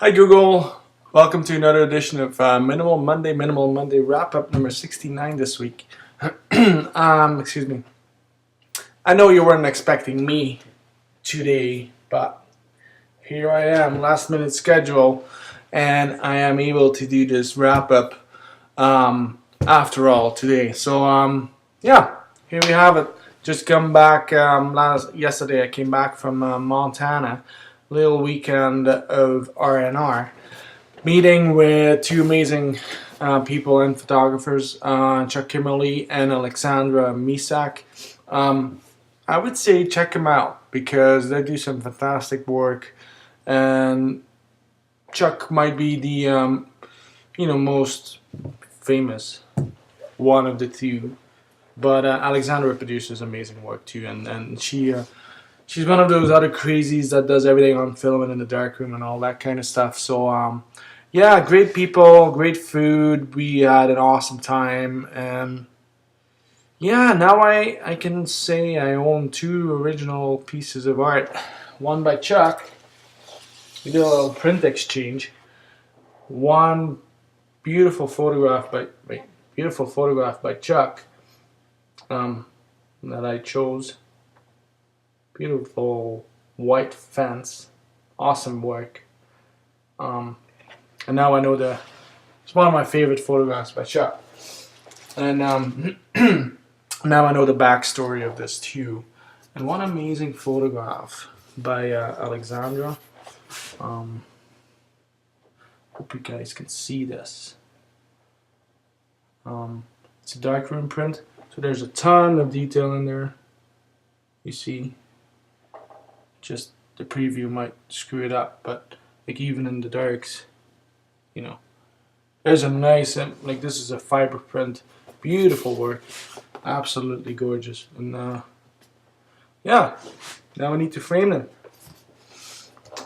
Hi Google, welcome to another edition of Minimal Monday wrap-up number 69 this week. Excuse me. I know you weren't expecting me today, but here I am, last minute schedule, and I am able to do this wrap-up after all today. So yeah, here we have it. Just come back, yesterday I came back from Montana. Little weekend of R&R, meeting with two amazing people and photographers, Chuck Kimmerly and Alexandra Misak. I would say check them out because they do some fantastic work, and Chuck might be the most famous one of the two, but Alexandra produces amazing work too, and she's one of those other crazies that does everything on film and in the darkroom and all that kind of stuff. So, yeah, great people, great food. We had an awesome time. And, yeah, now I can say I own two original pieces of art. One by Chuck. We did a little print exchange. One beautiful photograph by Chuck that I chose. Beautiful white fence, awesome work. And now I know it's one of my favorite photographs by Chuck. And now I know the backstory of this too. And one amazing photograph by Alexandra. Hope you guys can see this. It's a darkroom print, so there's a ton of detail in there. You see. Just the preview might screw it up, but like even in the darks, there's a nice, like this is a fiber print, beautiful work, absolutely gorgeous. And yeah, now we need to frame them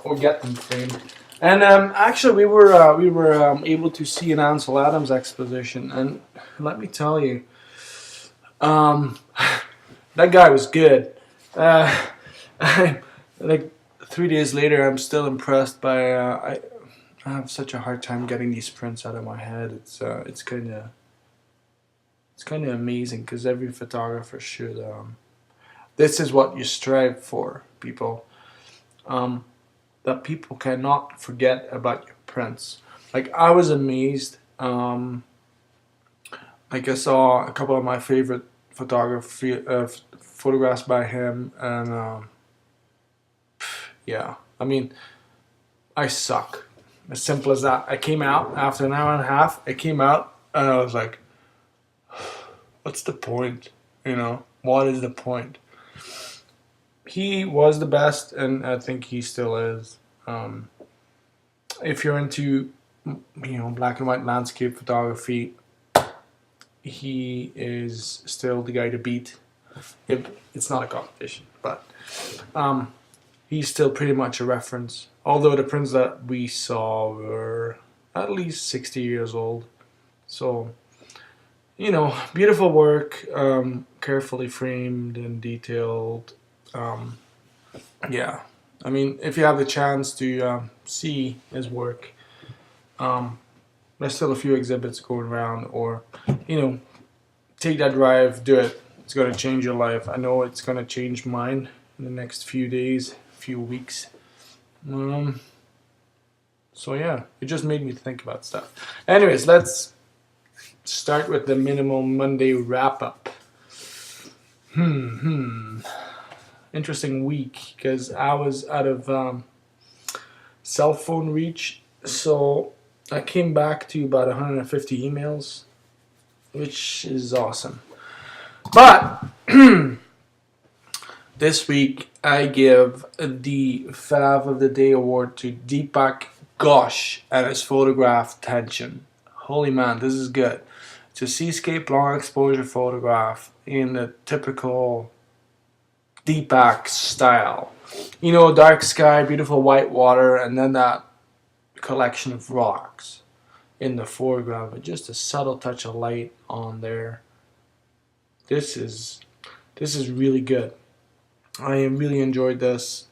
or get them framed. And actually, we were able to see an Ansel Adams exposition, and let me tell you, that guy was good. Like 3 days later, I'm still impressed by. I have such a hard time getting these prints out of my head. It's kind of amazing because every photographer should. This is what you strive for, people. That people cannot forget about your prints. Like I was amazed. Like I saw a couple of my favorite photographs by him, and. Yeah, I mean, I suck. As simple as that. I came out after an hour and a half. I came out and I was like, what's the point? What is the point? He was the best, and I think he still is. If you're into, black and white landscape photography, he is still the guy to beat. It's not a competition, but he's still pretty much a reference, although the prints that we saw were at least 60 years old. So, beautiful work, carefully framed and detailed. Yeah, I mean, if you have the chance to see his work, there's still a few exhibits going around, or, take that drive, do it. It's going to change your life. I know it's going to change mine in the next few days. Few weeks. So yeah, it just made me think about stuff. Anyways, let's start with the Minimal Monday wrap-up. Interesting week because I was out of cell phone reach, so I came back to about 150 emails, which is awesome. But this week, I give the Fav of the Day award to Deepak Ghosh and his photograph Tension. Holy man, this is good. It's a seascape long exposure photograph in the typical Deepak style. Dark sky, beautiful white water, and then that collection of rocks in the foreground with just a subtle touch of light on there. This is really good. I really enjoyed this.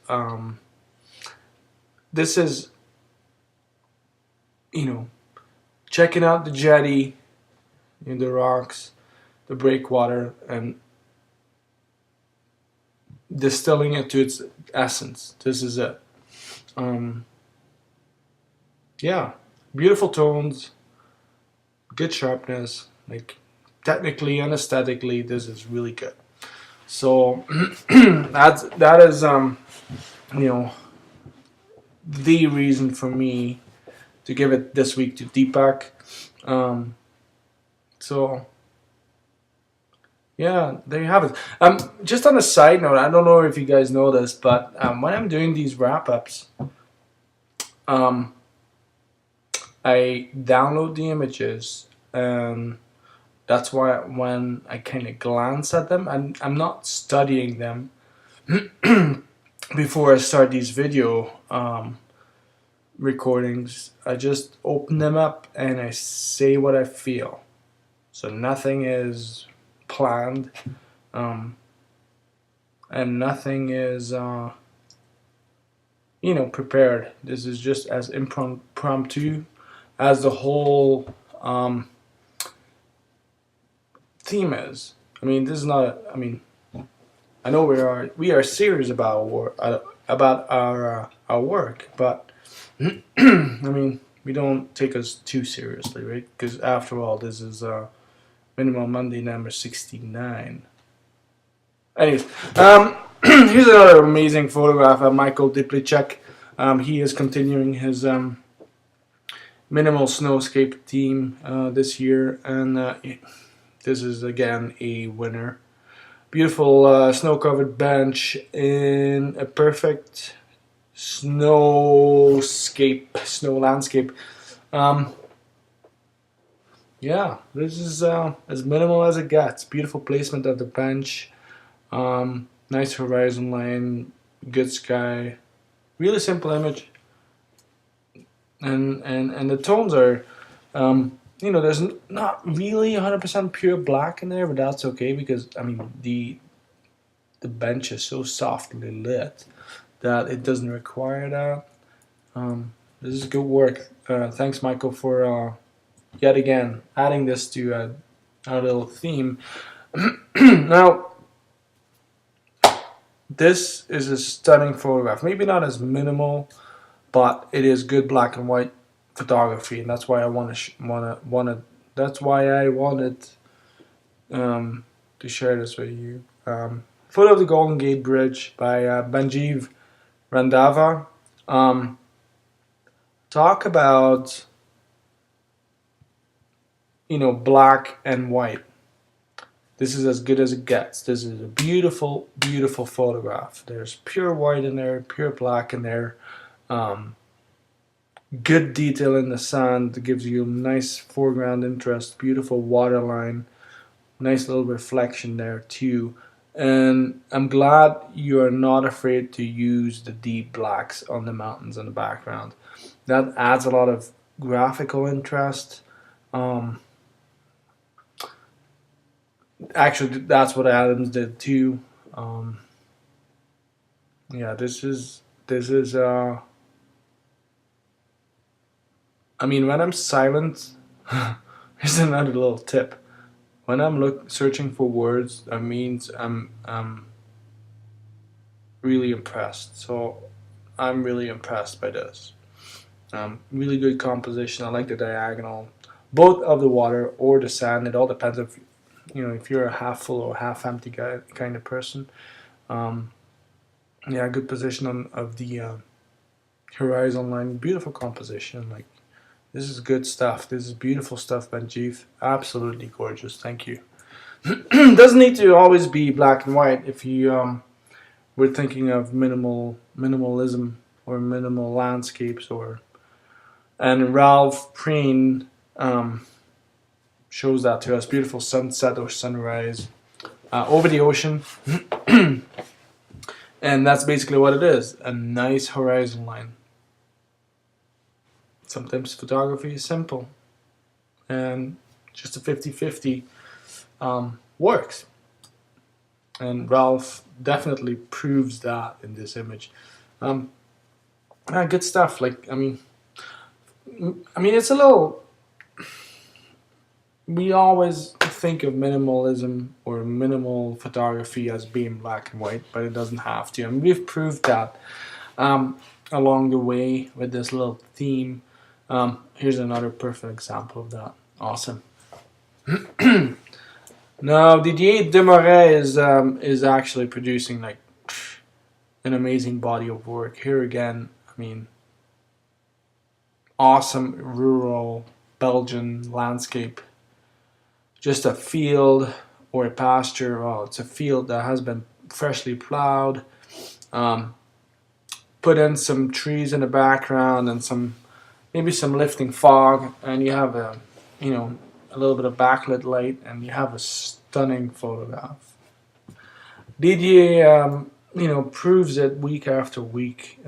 This is you know, checking out the jetty, the rocks, the breakwater, and distilling it to its essence. This is it. Um, yeah, beautiful tones, good sharpness. Like technically and aesthetically, this is really good. So that is you know, the reason for me to give it this week to Deepak. So yeah, there you have it. Just on a side note, I don't know if you guys know this, but when I'm doing these wrap ups, um, I download the images, and that's why when I kind of glance at them, I'm not studying them before I start these video recordings. I just open them up and I say what I feel. So nothing is planned, and nothing is prepared. This is just as impromptu as the whole theme is. I mean, this is not. I know we are serious about our work, but I mean, we don't take us too seriously, right? Because after all, this is Minimal Monday number 69. Anyways, here's another amazing photograph of Michael Diplicek. He is continuing his minimal snowscape theme this year, and this is again a winner. Beautiful snow-covered bench in a perfect snow landscape. Yeah, this is as minimal as it gets. Beautiful placement of the bench. Nice horizon line, good sky. Really simple image. And the tones are, there's not really 100% pure black in there, but that's okay because I mean the bench is so softly lit that it doesn't require that. This is good work. Thanks, Michael, for yet again adding this to our little theme. Now, this is a stunning photograph. Maybe not as minimal, but it is good black and white photography, and that's why I wanted. That's why I wanted to share this with you. Photo of the Golden Gate Bridge by Benjeev Randava. Talk about black and white. This is as good as it gets. This is a beautiful, beautiful photograph. There's pure white in there, pure black in there. Good detail in the sand that gives you nice foreground interest. Beautiful waterline. Nice little reflection there too. And I'm glad you are not afraid to use the deep blacks on the mountains in the background. That adds a lot of graphical interest. Actually, that's what Adams did too. Yeah, this is. I mean, when I'm silent, here's another little tip. When I'm searching for words, that means I'm really impressed. So I'm really impressed by this. Really good composition. I like the diagonal, both of the water or the sand. It all depends if you're a half full or half empty kind of person. Yeah, good position of the horizon line. Beautiful composition. Like, this is good stuff. This is beautiful stuff, Benjeev. Absolutely gorgeous. Thank you. Doesn't need to always be black and white. If you were thinking of minimalism or minimal landscapes, and Ralph Preen shows that to us. Beautiful sunset or sunrise over the ocean. And that's basically what it is. A nice horizon line. Sometimes photography is simple. And just a 50-50 works. And Ralph definitely proves that in this image. Good stuff. Like, I mean, I mean, it's a little. We always think of minimalism or minimal photography as being black and white, but it doesn't have to. And we've proved that um, along the way with this little theme. Here's another perfect example of that. Awesome. Now Didier Demoret is actually producing like an amazing body of work. Here again, I mean, awesome rural Belgian landscape. Just a field or a pasture. Well, it's a field that has been freshly plowed. Um, put in some trees in the background and maybe some lifting fog, and you have a little bit of backlit light, and you have a stunning photograph. Didier, proves it week after week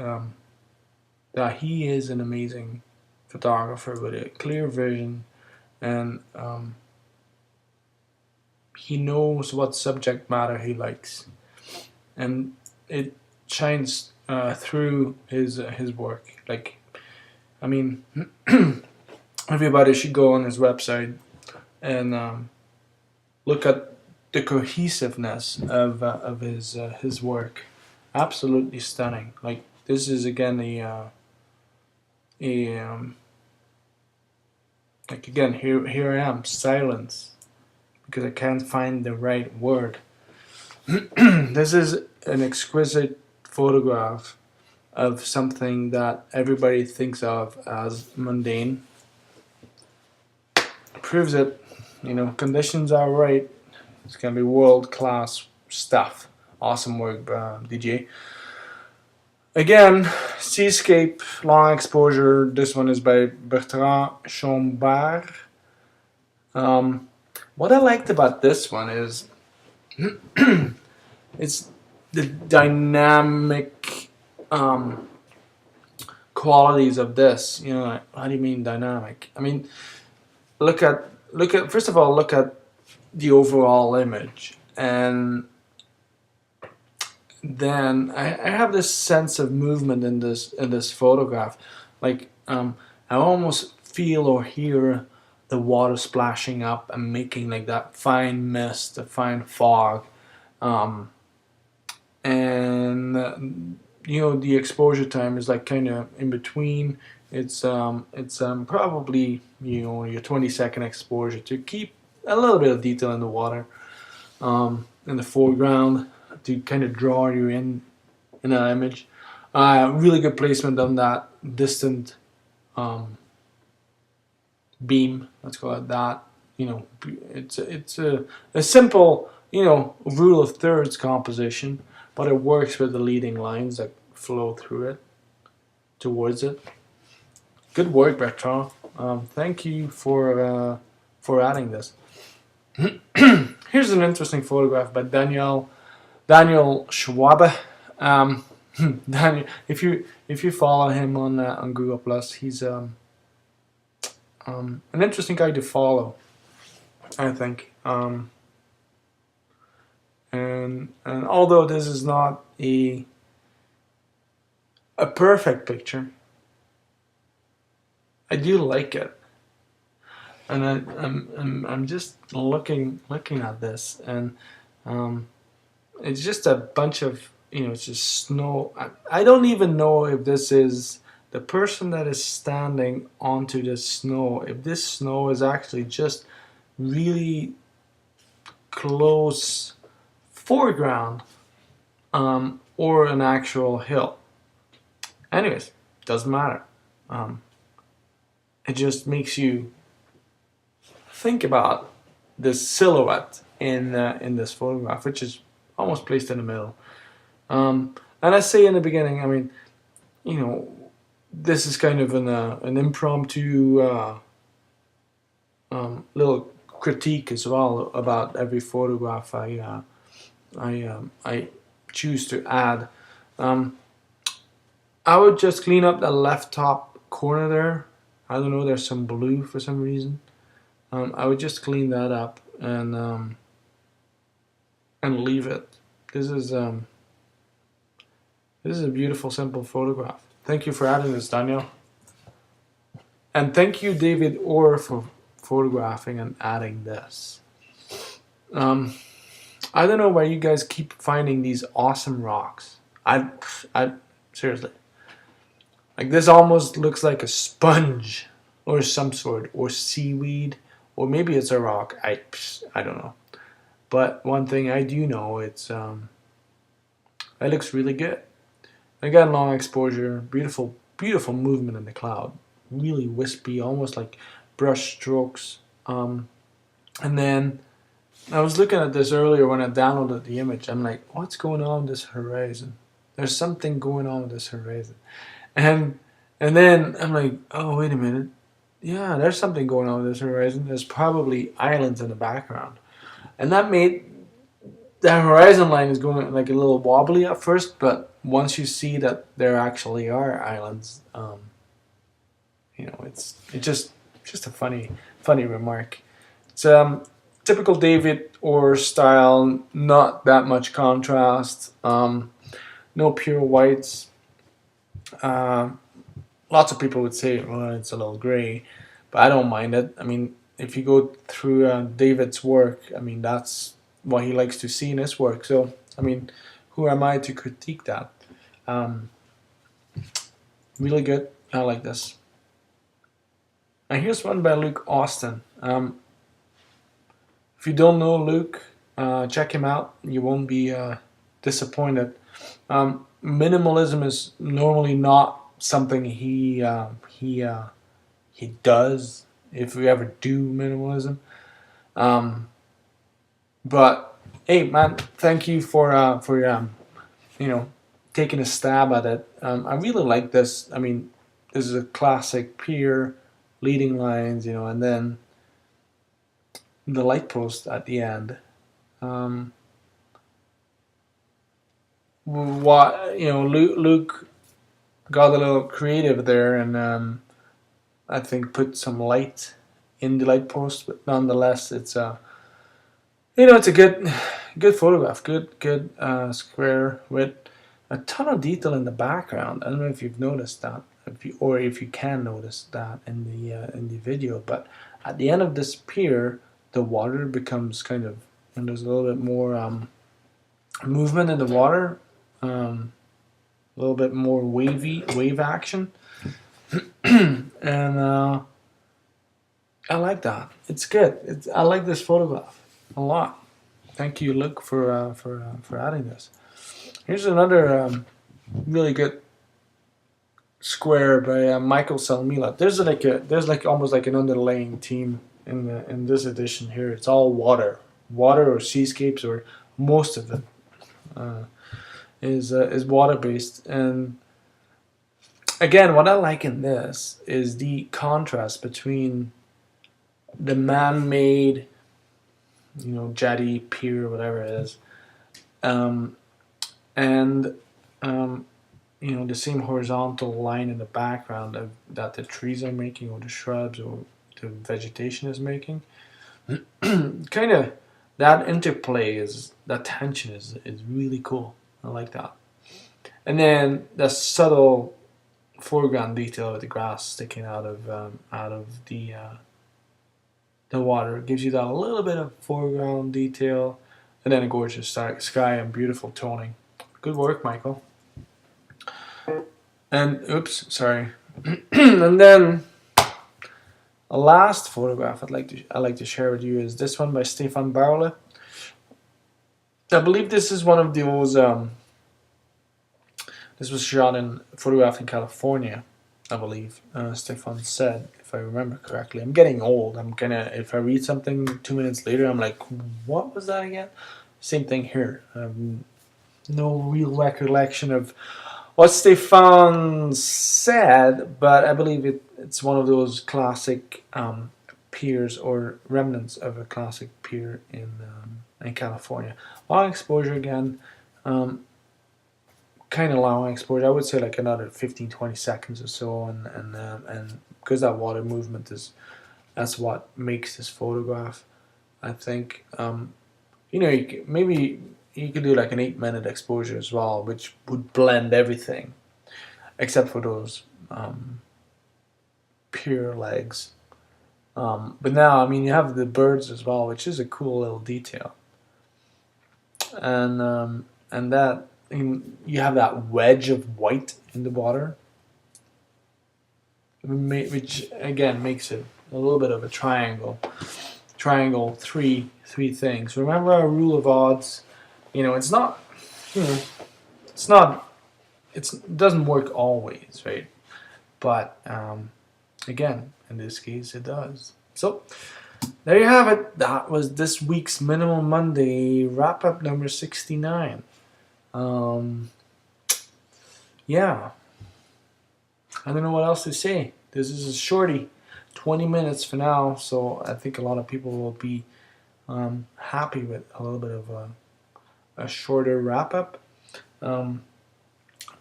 that he is an amazing photographer with a clear vision, and he knows what subject matter he likes, and it shines through his work. Like, I mean, everybody should go on his website and look at the cohesiveness of his work. Absolutely stunning. Like, this is again like again, here I am, silence, because I can't find the right word. This is an exquisite photograph of something that everybody thinks of as mundane. Proves it. Conditions are right. It's gonna be world-class stuff. Awesome work, DJ. Again, seascape, long exposure. This one is by Bertrand Chambard. What I liked about this one is it's the dynamic qualities of this. How do you mean dynamic? I mean, look at first of all, look at the overall image, and then I have this sense of movement in this photograph. Like I almost feel or hear the water splashing up and making like that fine mist, a fine fog, and the exposure time is like kind of in between. It's probably your 20-second exposure to keep a little bit of detail in the water, in the foreground, to kind of draw you in an image. Really good placement on that distant beam. Let's call it that. It's a simple rule of thirds composition, but it works with the leading lines that flow through it towards it. Good work, Bertrand. Thank you for adding this. Here's an interesting photograph by Daniel Schwabe. Daniel, if you follow him on Google Plus, he's an interesting guy to follow, I think. And although this is not a perfect picture, I do like it, and I'm just looking at this, and it's just a bunch of it's just snow. I don't even know if this is the person that is standing onto this snow. If this snow is actually just really close foreground, or an actual hill. Anyways, doesn't matter. It just makes you think about this silhouette in this photograph, which is almost placed in the middle. And I say in the beginning, I mean, this is kind of an impromptu little critique as well about every photograph I choose to add. I would just clean up the left top corner there. I don't know, there's some blue for some reason. I would just clean that up and leave it. This is a beautiful, simple photograph. Thank you for adding this, Daniel. And thank you, David Orr, for photographing and adding this. I don't know why you guys keep finding these awesome rocks. I seriously, like this almost looks like a sponge or some sort, or seaweed, or maybe it's a rock. I don't know. But one thing I do know, it looks really good. Again, long exposure, beautiful movement in the cloud, really wispy, almost like brush strokes. And then I was looking at this earlier when I downloaded the image. I'm like, what's going on with this horizon? There's something going on with this horizon. And and then I'm like, oh, wait a minute. Yeah, there's something going on with this horizon. There's probably islands in the background. And that made the horizon line is going like a little wobbly at first, but once you see that there actually are islands, it's just a funny remark. It's typical David Orr style, not that much contrast, no pure whites. Lots of people would say, well, it's a little gray, but I don't mind it. I mean, if you go through David's work, I mean, that's what he likes to see in his work. So, I mean, who am I to critique that? Um, really good. I like this. And here's one by Luke Austin. If you don't know Luke, check him out. You won't be disappointed. Minimalism is normally not something he does. If we ever do minimalism, but hey, man, thank you for taking a stab at it. I really like this. I mean, this is a classic pier, leading lines, and then the light post at the end. Luke got a little creative there, and I think put some light in the light post, but nonetheless, it's a good photograph, good square with a ton of detail in the background. I don't know if you've noticed that, if you can notice that in the video, but at the end of this pier, the water becomes kind of, and there's a little bit more movement in the water, a little bit more wave action, and I like that. It's good. I like this photograph a lot. Thank you, Luke, for adding this. Here's another really good square by Michael Salmila. There's almost like an underlying theme in this edition here. It's all water or seascapes, or most of it is water based. And again, what I like in this is the contrast between the man-made, jetty, pier, whatever it is, and the same horizontal line in the background that the trees are making, or the shrubs, or the vegetation is making. Kind of that interplay, that tension is really cool. I like that. And then the subtle foreground detail of the grass sticking out of the water gives you that a little bit of foreground detail, and then a gorgeous sky and beautiful toning. Good work, Michael. And oops, sorry. And then a last photograph I'd like to share with you is this one by Stefan Barle. I believe this is one of those. This was photographed in California, I believe. Stefan said, if I remember correctly. I'm getting old. If I read something 2 minutes later, I'm like, what was that again? Same thing here. No real recollection of what Stefan said, but I believe it's one of those classic piers, or remnants of a classic pier in California. Long exposure again, kind of long exposure. I would say like another 15-20 seconds or so, and because that water movement that's what makes this photograph. I think maybe you could do like an 8-minute exposure as well, which would blend everything except for those pure legs. But now, I mean, you have the birds as well, which is a cool little detail. And that you have that wedge of white in the water, which again makes it a little bit of a triangle. Triangle, three things. Remember our rule of odds. It's not. It's not. It doesn't work always, right? But again, in this case, it does. So there you have it. That was this week's Minimal Monday wrap up number 69. Yeah. I don't know what else to say. This is a shorty, 20 minutes for now. So I think a lot of people will be happy with a little bit of a shorter wrap up.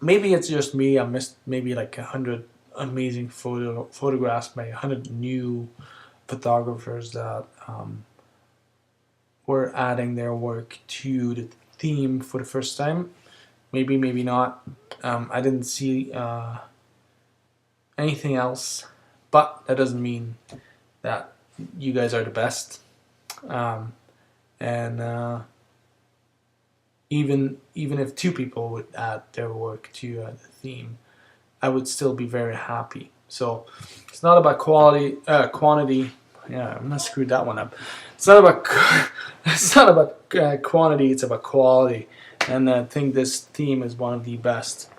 Maybe it's just me. I missed maybe like 100 amazing photographs by 100 new photographers that were adding their work to the theme for the first time. Maybe not. I didn't see anything else, but that doesn't mean that you guys are the best. And even if 2 people would add their work to the theme, I would still be very happy. So it's not about quantity. Yeah, I'm gonna screw that one up. It's not about quantity. It's about quality, and I think this theme is one of the best.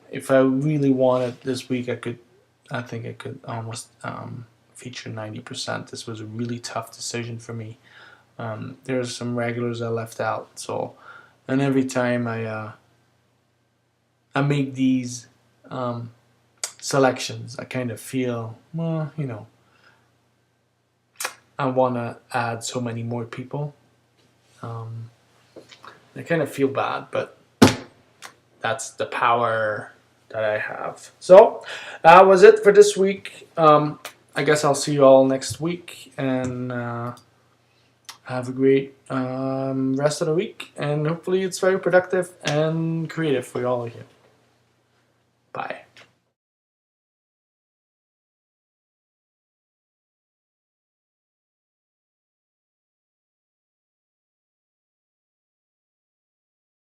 If I really wanted this week, I think I could almost feature 90%. This was a really tough decision for me. There's some regulars I left out. So, and every time I make these selections, I kind of feel, well, I want to add so many more people. I kind of feel bad, but that's the power that I have. So that was it for this week. I guess I'll see you all next week, and have a great rest of the week, and hopefully it's very productive and creative for all of you.